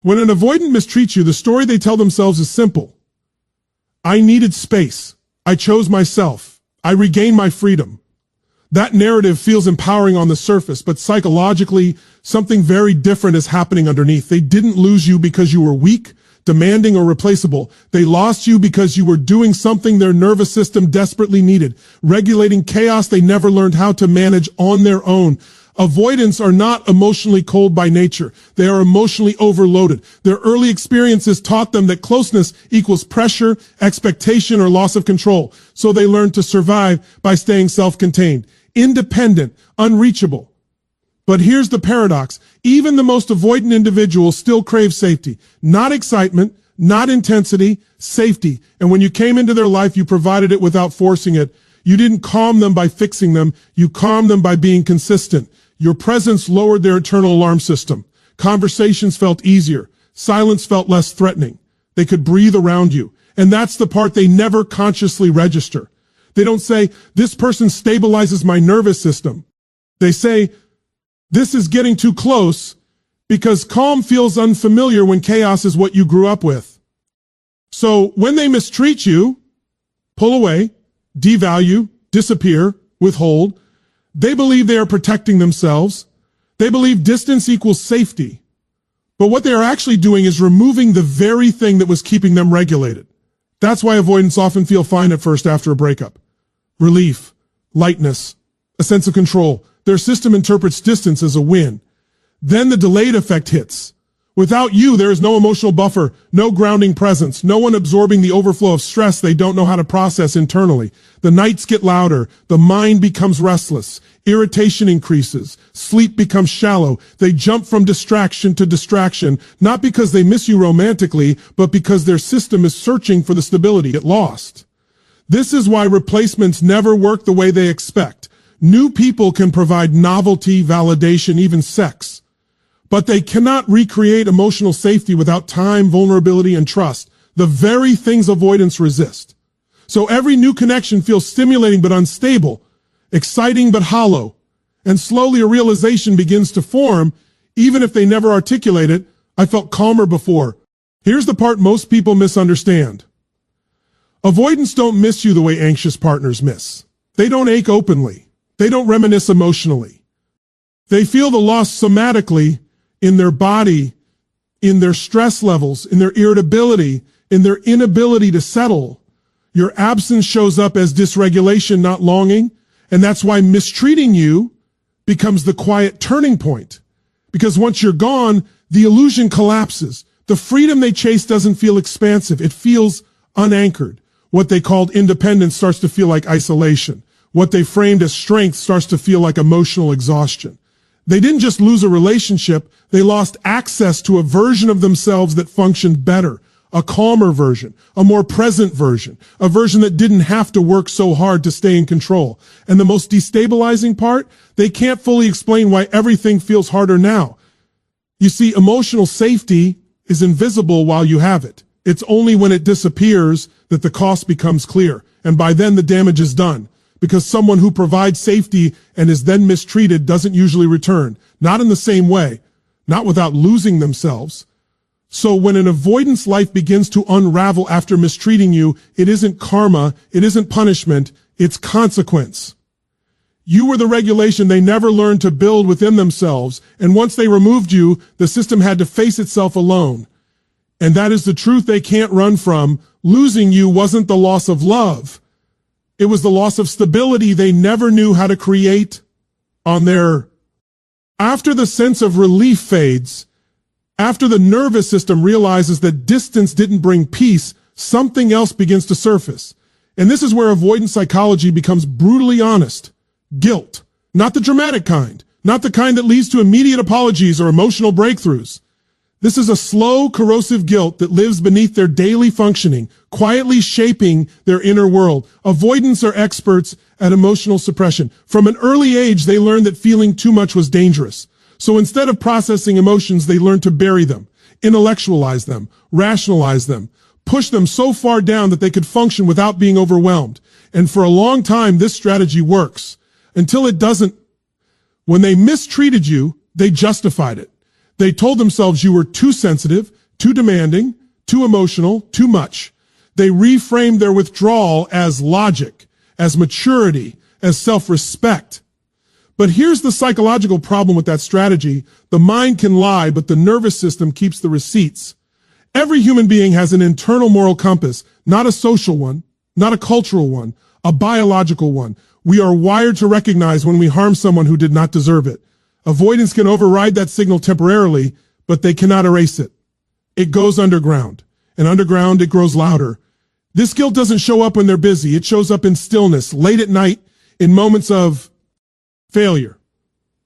When an avoidant mistreats you, the story they tell themselves is simple. I needed space. I chose myself. I regained my freedom. That narrative feels empowering on the surface, but psychologically, something very different is happening underneath. They didn't lose you because you were weak, demanding, or replaceable. They lost you because you were doing something their nervous system desperately needed, regulating chaos they never learned how to manage on their own. Avoidants are not emotionally cold by nature. They are emotionally overloaded. Their early experiences taught them that closeness equals pressure, expectation, or loss of control. So they learned to survive by staying self-contained, independent, unreachable. But here's the paradox. Even the most avoidant individuals still crave safety. Not excitement, not intensity, safety. And when you came into their life, you provided it without forcing it. You didn't calm them by fixing them. You calmed them by being consistent. Your presence lowered their internal alarm system. Conversations felt easier. Silence felt less threatening. They could breathe around you. And that's the part they never consciously register. They don't say, this person stabilizes my nervous system. They say, this is getting too close, because calm feels unfamiliar when chaos is what you grew up with. So when they mistreat you, pull away, devalue, disappear, withhold, they believe they are protecting themselves. They believe distance equals safety. But what they are actually doing is removing the very thing that was keeping them regulated. That's why avoidants often feel fine at first after a breakup. Relief, lightness, a sense of control. Their system interprets distance as a win. Then the delayed effect hits. Without you, there is no emotional buffer, no grounding presence, no one absorbing the overflow of stress they don't know how to process internally. The nights get louder, the mind becomes restless, irritation increases, sleep becomes shallow. They jump from distraction to distraction, not because they miss you romantically, but because their system is searching for the stability it lost. This is why replacements never work the way they expect. New people can provide novelty, validation, even sex. But they cannot recreate emotional safety without time, vulnerability, and trust, the very things avoidants resist. So every new connection feels stimulating but unstable, exciting but hollow, and slowly a realization begins to form, even if they never articulate it. I felt calmer before. Here's the part most people misunderstand. Avoidants don't miss you the way anxious partners miss. They don't ache openly. They don't reminisce emotionally. They feel the loss somatically, in their body, in their stress levels, in their irritability, in their inability to settle. Your absence shows up as dysregulation, not longing. And that's why mistreating you becomes the quiet turning point. Because once you're gone, the illusion collapses. The freedom they chase doesn't feel expansive. It feels unanchored. What they called independence starts to feel like isolation. What they framed as strength starts to feel like emotional exhaustion. They didn't just lose a relationship, they lost access to a version of themselves that functioned better, a calmer version, a more present version, a version that didn't have to work so hard to stay in control. And the most destabilizing part, they can't fully explain why everything feels harder now. You see, emotional safety is invisible while you have it. It's only when it disappears that the cost becomes clear, and by then the damage is done. Because someone who provides safety and is then mistreated doesn't usually return. Not in the same way. Not without losing themselves. So when an avoidance life begins to unravel after mistreating you, it isn't karma, it isn't punishment, it's consequence. You were the regulation they never learned to build within themselves, and once they removed you, the system had to face itself alone. And that is the truth they can't run from. Losing you wasn't the loss of love. It was the loss of stability they never knew how to create on their... After the sense of relief fades, after the nervous system realizes that distance didn't bring peace, something else begins to surface. And this is where avoidance psychology becomes brutally honest. Guilt. Not the dramatic kind. Not the kind that leads to immediate apologies or emotional breakthroughs. This is a slow, corrosive guilt that lives beneath their daily functioning, quietly shaping their inner world. Avoidants are experts at emotional suppression. From an early age, they learned that feeling too much was dangerous. So instead of processing emotions, they learned to bury them, intellectualize them, rationalize them, push them so far down that they could function without being overwhelmed. And for a long time, this strategy works. Until it doesn't. When they mistreated you, they justified it. They told themselves you were too sensitive, too demanding, too emotional, too much. They reframed their withdrawal as logic, as maturity, as self-respect. But here's the psychological problem with that strategy. The mind can lie, but the nervous system keeps the receipts. Every human being has an internal moral compass, not a social one, not a cultural one, a biological one. We are wired to recognize when we harm someone who did not deserve it. Avoidance can override that signal temporarily, but they cannot erase it. It goes underground, and underground it grows louder. This guilt doesn't show up when they're busy. It shows up in stillness, late at night, in moments of failure.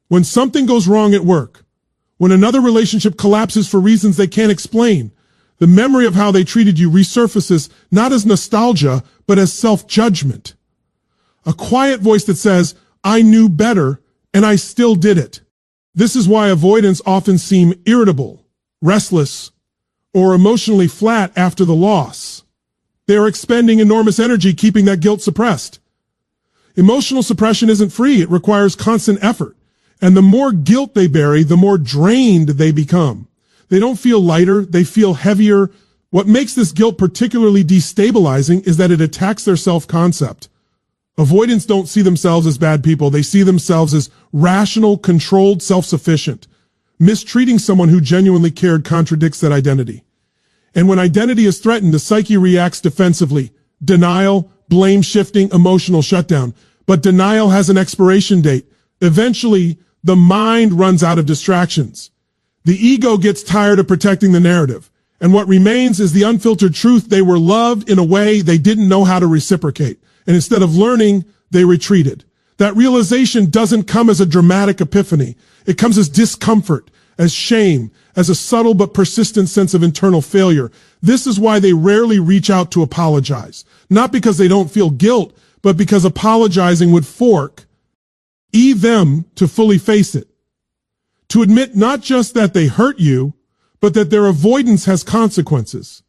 When something goes wrong at work, when another relationship collapses for reasons they can't explain, the memory of how they treated you resurfaces not as nostalgia, but as self-judgment. A quiet voice that says, I knew better, and I still did it. This is why avoidants often seem irritable, restless, or emotionally flat after the loss. They are expending enormous energy keeping that guilt suppressed. Emotional suppression isn't free. It requires constant effort. And the more guilt they bury, the more drained they become. They don't feel lighter. They feel heavier. What makes this guilt particularly destabilizing is that it attacks their self-concept. Avoidants don't see themselves as bad people. They see themselves as rational, controlled, self-sufficient. Mistreating someone who genuinely cared contradicts that identity. And when identity is threatened, the psyche reacts defensively. Denial, blame shifting, emotional shutdown. But denial has an expiration date. Eventually, the mind runs out of distractions. The ego gets tired of protecting the narrative. And what remains is the unfiltered truth. They were loved in a way they didn't know how to reciprocate. And instead of learning, they retreated. That realization doesn't come as a dramatic epiphany. It comes as discomfort, as shame, as a subtle but persistent sense of internal failure. This is why they rarely reach out to apologize. Not because they don't feel guilt, but because apologizing would fork them to fully face it. To admit not just that they hurt you, but that their avoidance has consequences.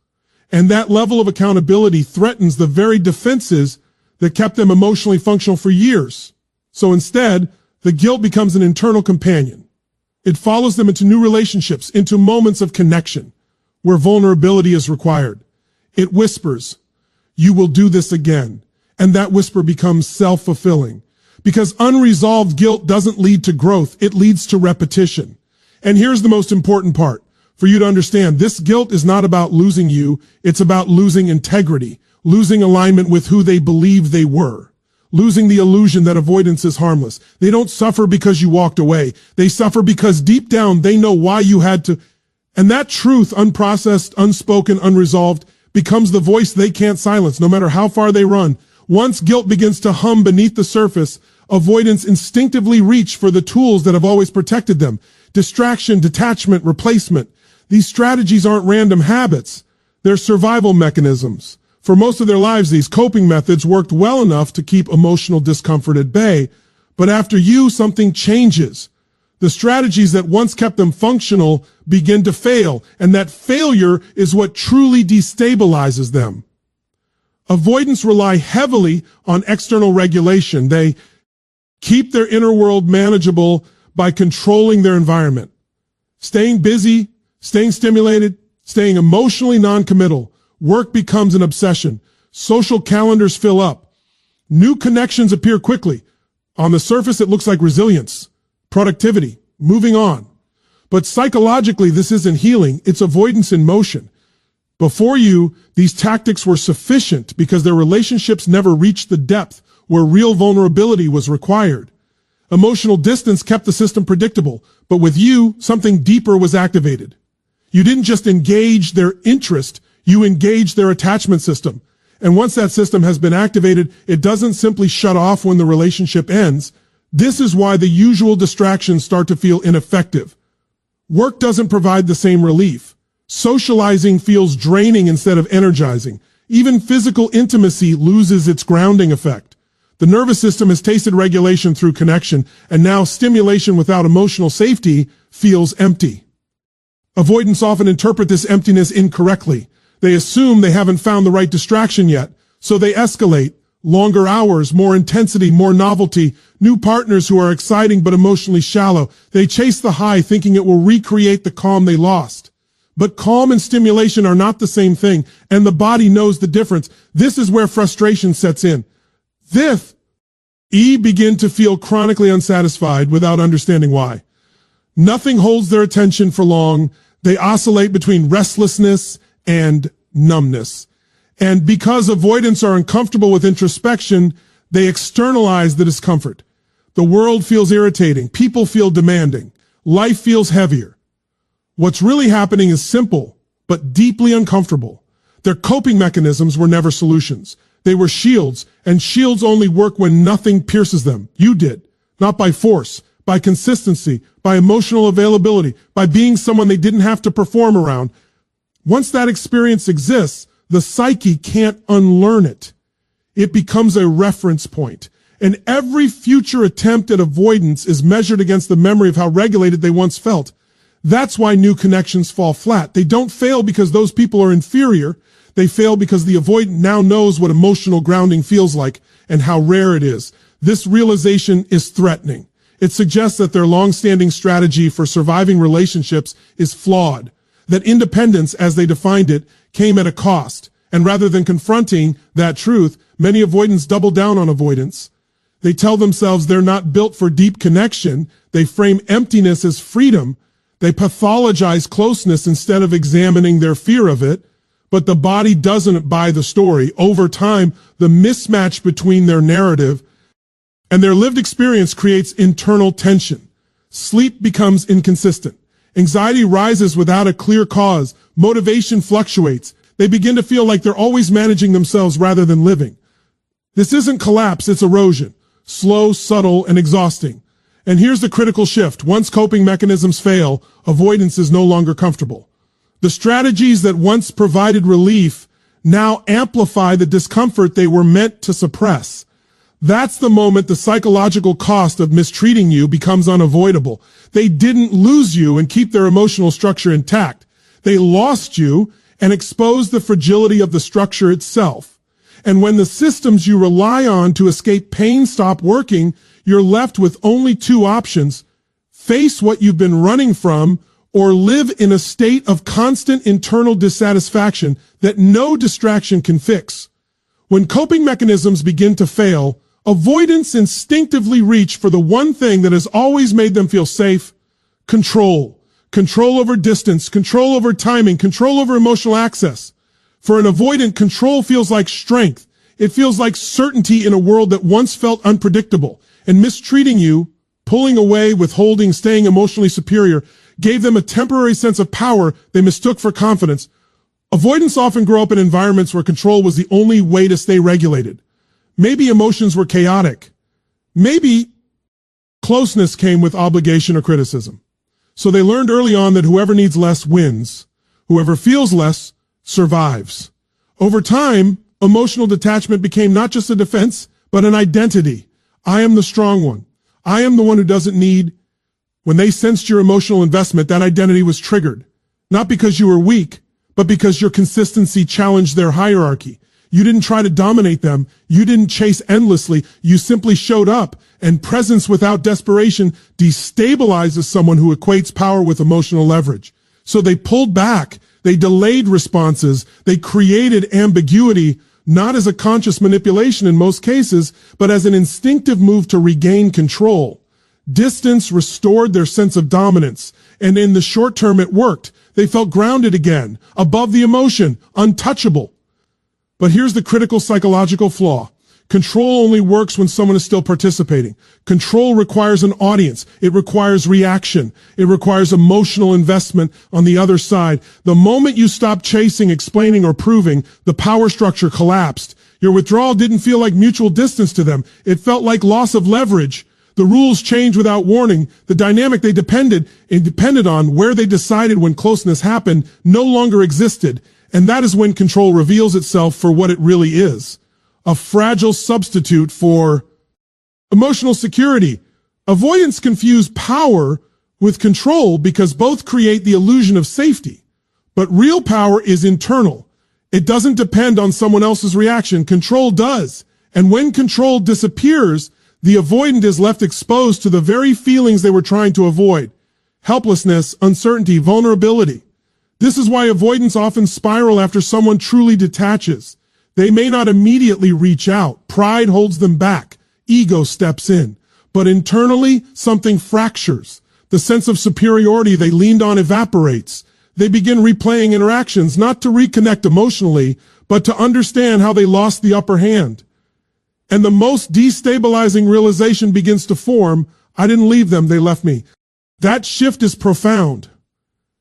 And that level of accountability threatens the very defenses that kept them emotionally functional for years. So instead, the guilt becomes an internal companion. It follows them into new relationships, into moments of connection, where vulnerability is required. It whispers, you will do this again. And that whisper becomes self-fulfilling. Because unresolved guilt doesn't lead to growth, it leads to repetition. And here's the most important part for you to understand. This guilt is not about losing you, it's about losing integrity, losing alignment with who they believe they were, losing the illusion that avoidance is harmless. They don't suffer because you walked away. They suffer because deep down they know why you had to. And that truth, unprocessed, unspoken, unresolved, becomes the voice they can't silence, no matter how far they run. Once guilt begins to hum beneath the surface, avoidants instinctively reach for the tools that have always protected them. Distraction, detachment, replacement. These strategies aren't random habits. They're survival mechanisms. For most of their lives, these coping methods worked well enough to keep emotional discomfort at bay. But after something changes. The strategies that once kept them functional begin to fail, and that failure is what truly destabilizes them. Avoidants rely heavily on external regulation. They keep their inner world manageable by controlling their environment. Staying busy, staying stimulated, staying emotionally non-committal. Work becomes an obsession. Social calendars fill up. New connections appear quickly. On the surface, it looks like resilience, productivity, moving on. But psychologically, this isn't healing. It's avoidance in motion. Before these tactics were sufficient because their relationships never reached the depth where real vulnerability was required. Emotional distance kept the system predictable, but with something deeper was activated. You didn't just engage their interest, you engage their attachment system. And once that system has been activated, it doesn't simply shut off when the relationship ends. This is why the usual distractions start to feel ineffective. Work doesn't provide the same relief. Socializing feels draining instead of energizing. Even physical intimacy loses its grounding effect. The nervous system has tasted regulation through connection, and now stimulation without emotional safety feels empty. Avoidants often interpret this emptiness incorrectly. They assume they haven't found the right distraction yet, so they escalate, Longer hours, more intensity, more novelty, new partners who are exciting but emotionally shallow. They chase the high thinking it will recreate the calm they lost. But calm and stimulation are not the same thing, and the body knows the difference. This is where frustration sets in. Begin to feel chronically unsatisfied without understanding why. Nothing holds their attention for long. They oscillate between restlessness and numbness. And because avoidants are uncomfortable with introspection, they externalize the discomfort. The world feels irritating. People feel demanding. Life feels heavier. What's really happening is simple, but deeply uncomfortable. Their coping mechanisms were never solutions. They were shields, and shields only work when nothing pierces them. You did. Not by force, by consistency, by emotional availability, by being someone they didn't have to perform around. Once that experience exists, the psyche can't unlearn it. It becomes a reference point, and every future attempt at avoidance is measured against the memory of how regulated they once felt. That's why new connections fall flat. They don't fail because those people are inferior. They fail because the avoidant now knows what emotional grounding feels like and how rare it is. This realization is threatening. It suggests that their long-standing strategy for surviving relationships is flawed, that independence, as they defined it, came at a cost. And rather than confronting that truth, many avoidants double down on avoidance. They tell themselves they're not built for deep connection. They frame emptiness as freedom. They pathologize closeness instead of examining their fear of it. But the body doesn't buy the story. Over time, the mismatch between their narrative and their lived experience creates internal tension. Sleep becomes inconsistent. Anxiety rises without a clear cause. Motivation fluctuates. They begin to feel like they're always managing themselves rather than living. This isn't collapse, it's erosion. Slow, subtle, and exhausting. And here's the critical shift. Once coping mechanisms fail, avoidance is no longer comfortable. The strategies that once provided relief now amplify the discomfort they were meant to suppress. That's the moment the psychological cost of mistreating you becomes unavoidable. They didn't lose you and keep their emotional structure intact. They lost you and exposed the fragility of the structure itself. And when the systems you rely on to escape pain stop working, you're left with only two options: face what you've been running from, or live in a state of constant internal dissatisfaction that no distraction can fix. When coping mechanisms begin to fail, avoidants instinctively reach for the one thing that has always made them feel safe: control. Control over distance, control over timing, control over emotional access. For an avoidant, control feels like strength. It feels like certainty in a world that once felt unpredictable. And mistreating you, pulling away, withholding, staying emotionally superior, gave them a temporary sense of power they mistook for confidence. Avoidants often grow up in environments where control was the only way to stay regulated. Maybe emotions were chaotic. Maybe closeness came with obligation or criticism. So they learned early on that whoever needs less wins. Whoever feels less survives. Over time, emotional detachment became not just a defense, but an identity. I am the strong one. I am the one who doesn't need. When they sensed your emotional investment, that identity was triggered. Not because you were weak, but because your consistency challenged their hierarchy. You didn't try to dominate them. You didn't chase endlessly. You simply showed up, and presence without desperation destabilizes someone who equates power with emotional leverage. So they pulled back. They delayed responses. They created ambiguity, not as a conscious manipulation in most cases, but as an instinctive move to regain control. Distance restored their sense of dominance, and in the short term it worked. They felt grounded again, above the emotion, untouchable. But here's the critical psychological flaw. Control only works when someone is still participating. Control requires an audience. It requires reaction. It requires emotional investment on the other side. The moment you stop chasing, explaining, or proving, the power structure collapsed. Your withdrawal didn't feel like mutual distance to them. It felt like loss of leverage. The rules changed without warning. The dynamic they depended on, where they decided when closeness happened, no longer existed. And that is when control reveals itself for what it really is. A fragile substitute for emotional security. Avoidants confuse power with control because both create the illusion of safety. But real power is internal. It doesn't depend on someone else's reaction. Control does. And when control disappears, the avoidant is left exposed to the very feelings they were trying to avoid: helplessness, uncertainty, vulnerability. This is why avoidants often spiral after someone truly detaches. They may not immediately reach out. Pride holds them back. Ego steps in. But internally, something fractures. The sense of superiority they leaned on evaporates. They begin replaying interactions, not to reconnect emotionally, but to understand how they lost the upper hand. And the most destabilizing realization begins to form: I didn't leave them, they left me. That shift is profound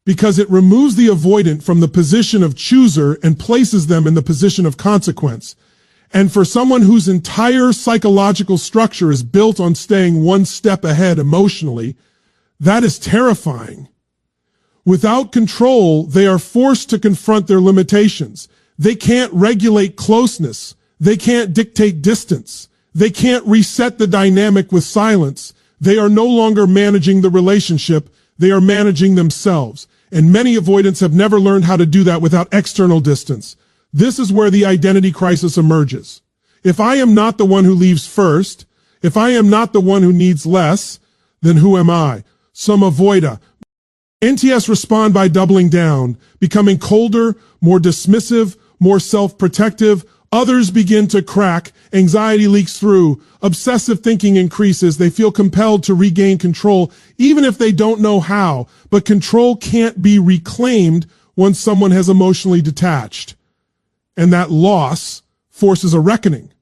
because it removes the avoidant from the position of chooser and places them in the position of consequence. And for someone whose entire psychological structure is built on staying one step ahead emotionally, that is terrifying. Without control, they are forced to confront their limitations. They can't regulate closeness. They can't dictate distance. They can't reset the dynamic with silence. They are no longer managing the relationship. They are managing themselves. And many avoidants have never learned how to do that without external distance. This is where the identity crisis emerges. If I am not the one who leaves first, if I am not the one who needs less, then who am I? Some avoider. NTS respond by doubling down, becoming colder, more dismissive, more self-protective. Others begin to crack. Anxiety leaks through. Obsessive thinking increases. They feel compelled to regain control, even if they don't know how. But control can't be reclaimed once someone has emotionally detached. And that loss forces a reckoning.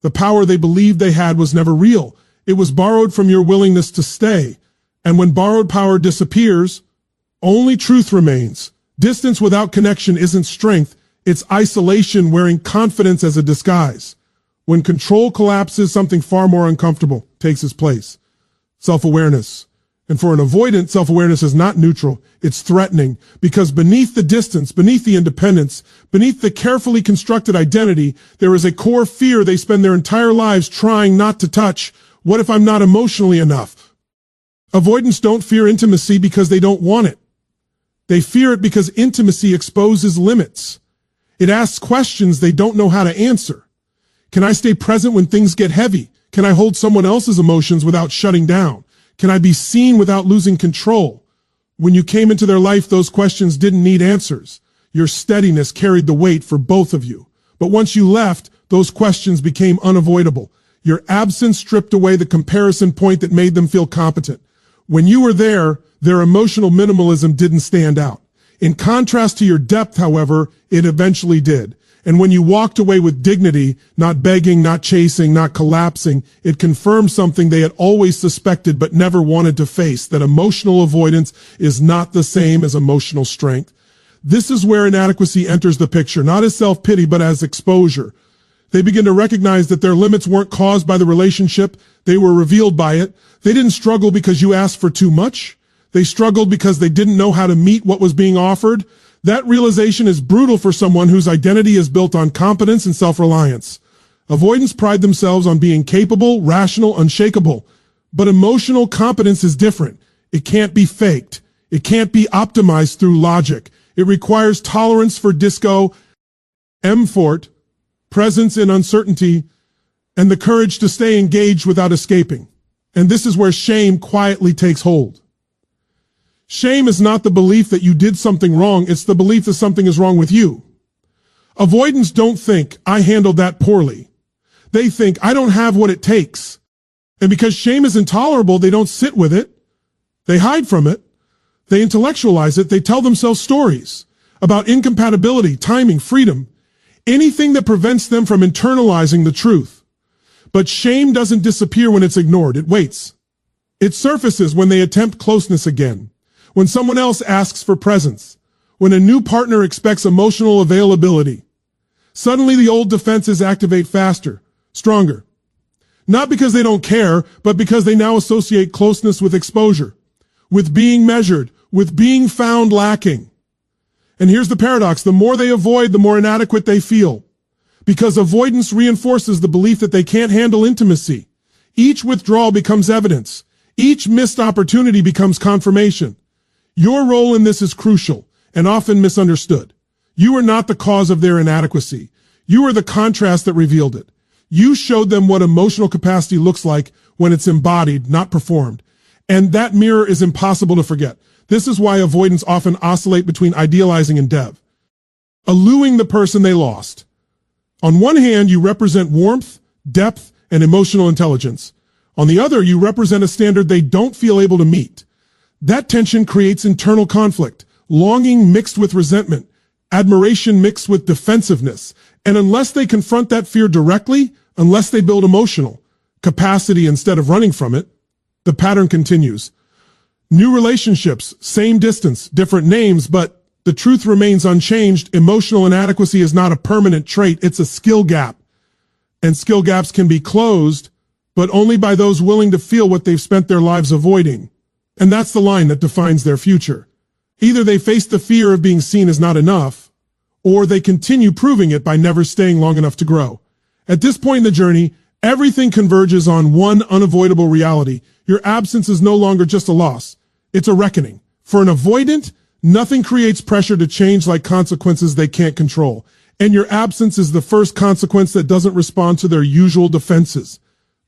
The power they believed they had was never real. It was borrowed from your willingness to stay. And when borrowed power disappears, only truth remains. Distance without connection isn't strength. It's isolation wearing confidence as a disguise. When control collapses, something far more uncomfortable takes its place: self-awareness. And for an avoidant, self-awareness is not neutral. It's threatening, because beneath the distance, beneath the independence, beneath the carefully constructed identity, there is a core fear they spend their entire lives trying not to touch. What if I'm not emotionally enough? Avoidants don't fear intimacy because they don't want it. They fear it because intimacy exposes limits. It asks questions they don't know how to answer. Can I stay present when things get heavy? Can I hold someone else's emotions without shutting down? Can I be seen without losing control? When you came into their life, those questions didn't need answers. Your steadiness carried the weight for both of you. But once you left, those questions became unavoidable. Your absence stripped away the comparison point that made them feel competent. When you were there, their emotional minimalism didn't stand out. In contrast to your depth, however, it eventually did. And when you walked away with dignity, not begging, not chasing, not collapsing, it confirmed something they had always suspected but never wanted to face: that emotional avoidance is not the same as emotional strength. This is where inadequacy enters the picture, not as self-pity, but as exposure. They begin to recognize that their limits weren't caused by the relationship. They were revealed by it. They didn't struggle because you asked for too much. They struggled because they didn't know how to meet what was being offered. That realization is brutal for someone whose identity is built on competence and self-reliance. Avoidants pride themselves on being capable, rational, unshakable. But emotional competence is different. It can't be faked. It can't be optimized through logic. It requires tolerance for disco, effort, presence in uncertainty, and the courage to stay engaged without escaping. And this is where shame quietly takes hold. Shame is not the belief that you did something wrong. It's the belief that something is wrong with you. Avoidants don't think, I handled that poorly. They think, I don't have what it takes. And because shame is intolerable, they don't sit with it. They hide from it. They intellectualize it. They tell themselves stories about incompatibility, timing, freedom, anything that prevents them from internalizing the truth. But shame doesn't disappear when it's ignored. It waits. It surfaces when they attempt closeness again, when someone else asks for presence, when a new partner expects emotional availability. Suddenly the old defenses activate faster, stronger. Not because they don't care, but because they now associate closeness with exposure, with being measured, with being found lacking. And here's the paradox: the more they avoid, the more inadequate they feel. Because avoidance reinforces the belief that they can't handle intimacy. Each withdrawal becomes evidence. Each missed opportunity becomes confirmation. Your role in this is crucial and often misunderstood. You are not the cause of their inadequacy. You are the contrast that revealed it. You showed them what emotional capacity looks like when it's embodied, not performed. And that mirror is impossible to forget. This is why avoidants often oscillate between idealizing and dev, eluding the person they lost. On one hand, you represent warmth, depth, and emotional intelligence. On the other, you represent a standard they don't feel able to meet. That tension creates internal conflict, longing mixed with resentment, admiration mixed with defensiveness. And unless they confront that fear directly, unless they build emotional capacity instead of running from it, the pattern continues. New relationships, same distance, different names, but the truth remains unchanged. Emotional inadequacy is not a permanent trait, it's a skill gap. And skill gaps can be closed, but only by those willing to feel what they've spent their lives avoiding. And that's the line that defines their future. Either they face the fear of being seen as not enough, or they continue proving it by never staying long enough to grow. At this point in the journey, everything converges on one unavoidable reality. Your absence is no longer just a loss. It's a reckoning. For an avoidant, nothing creates pressure to change like consequences they can't control. And your absence is the first consequence that doesn't respond to their usual defenses.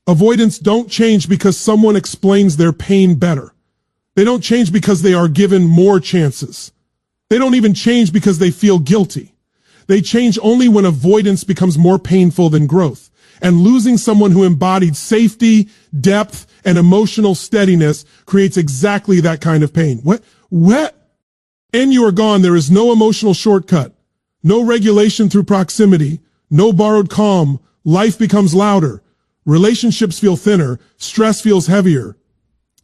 Avoidants don't change because someone explains their pain better. They don't change because they are given more chances. They don't even change because they feel guilty. They change only when avoidance becomes more painful than growth. And losing someone who embodied safety, depth, and emotional steadiness creates exactly that kind of pain. What? And you are gone. There is no emotional shortcut, no regulation through proximity, no borrowed calm. Life becomes louder. Relationships feel thinner. Stress feels heavier.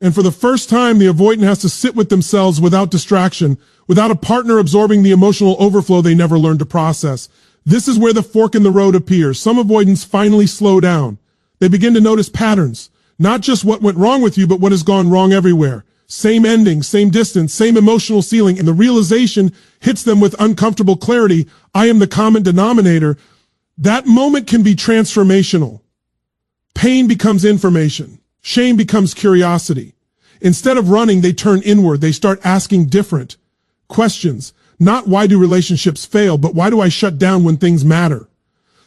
And for the first time, the avoidant has to sit with themselves without distraction, without a partner absorbing the emotional overflow they never learned to process. This is where the fork in the road appears. Some avoidants finally slow down. They begin to notice patterns, not just what went wrong with you, but what has gone wrong everywhere. Same ending, same distance, same emotional ceiling, and the realization hits them with uncomfortable clarity. I am the common denominator. That moment can be transformational. Pain becomes information. Shame becomes curiosity. Instead of running, they turn inward. They start asking different questions. Not why do relationships fail, but why do I shut down when things matter?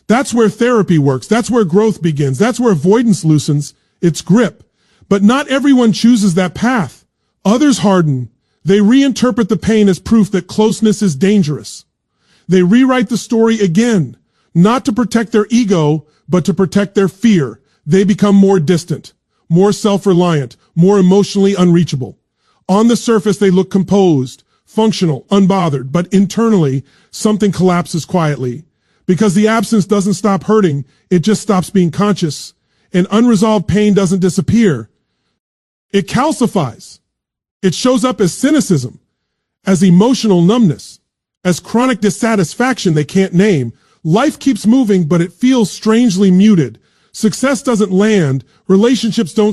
That's where therapy works. That's where growth begins. That's where avoidance loosens its grip. But not everyone chooses that path. Others harden. They reinterpret the pain as proof that closeness is dangerous. They rewrite the story again, not to protect their ego, but to protect their fear. They become more distant, more self-reliant, more emotionally unreachable. On the surface, they look composed, functional, unbothered, but internally, something collapses quietly. Because the absence doesn't stop hurting, it just stops being conscious. And unresolved pain doesn't disappear. It calcifies. It shows up as cynicism, as emotional numbness, as chronic dissatisfaction they can't name. Life keeps moving, but it feels strangely muted. Success doesn't land. Relationships don't